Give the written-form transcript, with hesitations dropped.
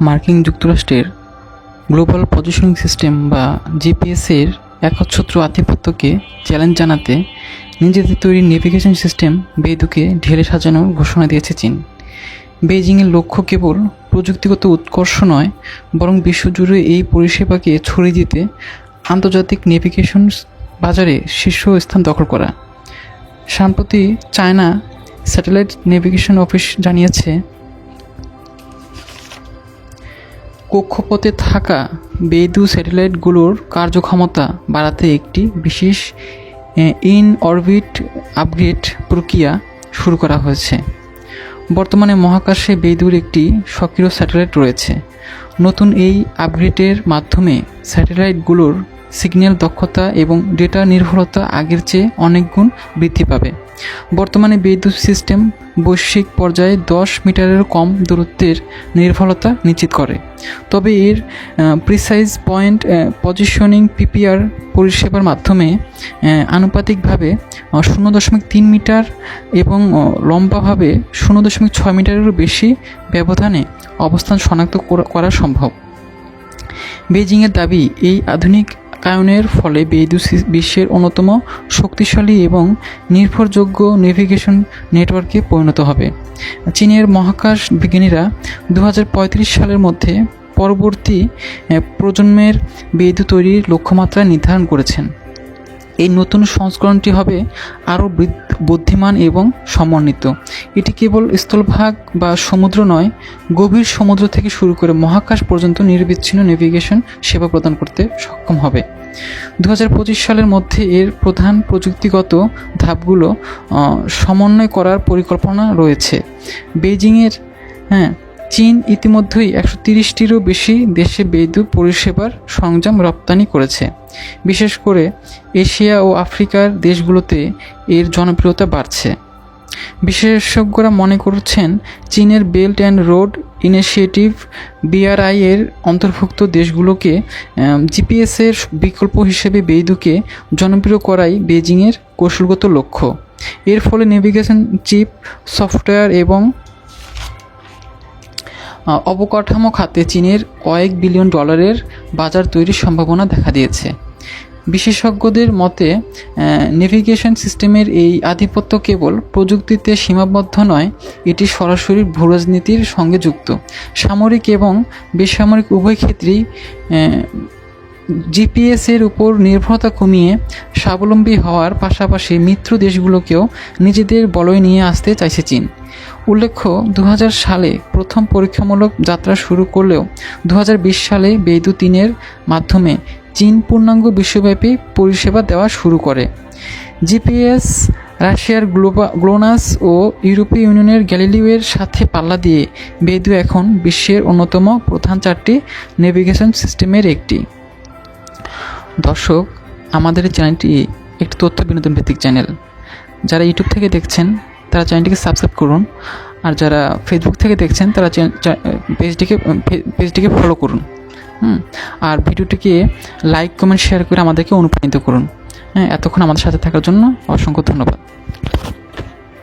মার্কিন যুক্তরাষ্ট্রের global positioning system বা জিপিএসের একচ্ছত্র আধিপত্যকে চ্যালেঞ্জ জানাতে নিজেদের তৈরি নেভিগেশন সিস্টেম বেইদুকে ঢেলে সাজানোর ঘোষণা দিয়েছে চীন। বেইজিংয়ের লক্ষ্য কেবল প্রযুক্তিগত উৎকর্ষ নয়, বরং বিশ্বজুড়ে এই পরিষেবাকে ছড়িয়ে দিতে আন্তর্জাতিক নেভিগেশন বাজারে শীর্ষস্থান দখল করা। সম্প্রতি চায়না স্যাটেলাইট নেভিগেশন অফিস জানিয়েছে, কক্ষপথে থাকা বেইদু স্যাটেলাইটগুলোর কার্যক্ষমতা বাড়াতে একটি বিশেষ ইন অরবিট আপগ্রেড প্রক্রিয়া শুরু করা হয়েছে। বর্তমানে মহাকাশে বেইদুর একটি সক্রিয় স্যাটেলাইট রয়েছে। নতুন এই আপগ্রেডের মাধ্যমে স্যাটেলাইটগুলোর সিগন্যাল দক্ষতা এবং ডেটা নির্ভরতা আগের চেয়ে অনেক গুণ বৃদ্ধি পাবে। বর্তমানে বেইদু সিস্টেম বৈশ্বিক পর্যায়ে 10 মিটারের কম দূরত্বের নির্ভরতা নিশ্চিত করে, তবে এর প্রিসাইজ পয়েন্ট পজিশনিং পিপিআর পরিষেবার মাধ্যমে আনুপাতিকভাবে 0.3 মিটার এবং লম্বাভাবে 0.6 মিটারেরও বেশি ব্যবধানে অবস্থান শনাক্ত করা সম্ভব। বেইজিংয়ের দাবি, এই আধুনিকায়নের ফলে বেইদু বিশ্বের অন্যতম শক্তিশালী এবং নির্ভরযোগ্য নেভিগেশন নেটওয়ার্কে পরিণত হবে। চীনের মহাকাশ বিজ্ঞানীরা 2035 সালের মধ্যে পরবর্তী প্রজন্মের বেইদু তৈরির লক্ষ্যমাত্রা নির্ধারণ করেছেন। এই নতুন সংস্করণটি হবে আরও বুদ্ধিমান এবং সমন্বিত। এটি কেবল স্থলভাগ বা সমুদ্র নয়, গভীর সমুদ্র থেকে শুরু করে মহাকাশ পর্যন্ত নিরবিচ্ছিন্ন নেভিগেশন সেবা প্রদান করতে সক্ষম হবে। 2025 সালের মধ্যে এর প্রধান প্রযুক্তিগত ধাপগুলো সমন্বয় করার পরিকল্পনা রয়েছে। বেইজিংয়ের চীন ইতিমধ্যেই 130টিরও বেশি দেশে বেইদু পরিষেবার সরঞ্জাম রপ্তানি করেছে। বিশেষ করে এশিয়া ও আফ্রিকার দেশগুলোতে এর জনপ্রিয়তা বাড়ছে। বিশেষজ্ঞরা মনে করছেন, চীনের belt and road initiative BRI এর অন্তর্ভুক্ত দেশগুলোকে জিপিএসের বিকল্প হিসেবে বেইদুকে জনপ্রিয় করাই বেইজিংয়ের কৌশলগত লক্ষ্য। এর ফলে নেভিগেশন চিপ, সফটওয়্যার এবং অবকাঠামো খাতে চীনের কয়েক বিলিয়ন ডলারের বাজার তৈরির সম্ভাবনা দেখা দিয়েছে। বিশেষজ্ঞদের মতে, নেভিগেশন সিস্টেমের এই আধিপত্য কেবল প্রযুক্তিতে সীমাবদ্ধ নয়, এটি সরাসরি ভূরাজনীতির সঙ্গে যুক্ত। সামরিক এবং বেসামরিক উভয় ক্ষেত্রেই জিপিএসের উপর নির্ভরতা কমিয়ে স্বাবলম্বী হওয়ার পাশাপাশি মিত্র দেশগুলোকেও নিজেদের বলয়ে নিয়ে আসতে চাইছে চীন। উল্লেখ্য, 2000 সালে প্রথম পরীক্ষামূলক যাত্রা শুরু করলেও 2020 সালে বেইদু 3-এর মাধ্যমে চীন পূর্ণাঙ্গ বিশ্বব্যাপী পরিষেবা দেওয়া শুরু করে। জিপিএস রাশিয়ার গ্লোনাস ও ইউরোপীয় ইউনিয়নের গ্যালিলিওর সাথে পাল্লা দিয়ে বেইদু এখন বিশ্বের অন্যতম প্রধান 4টি নেভিগেশন সিস্টেমের একটি। দর্শক, আমাদের এই চ্যানেলটি একটি তথ্য বিনোদন ভিত্তিক চ্যানেল। যারা ইউটিউব থেকে দেখছেন তারা চ্যানেলটিকে সাবস্ক্রাইব করুন, আর যারা ফেসবুক থেকে দেখছেন তারা পেজটিকে ফলো করুন। আর ভিডিওটিকে লাইক, কমেন্ট, শেয়ার করে আমাদেরকে অনুপ্রাণিত করুন। এতক্ষণ আমাদের সাথে থাকার জন্য অসংখ্য ধন্যবাদ।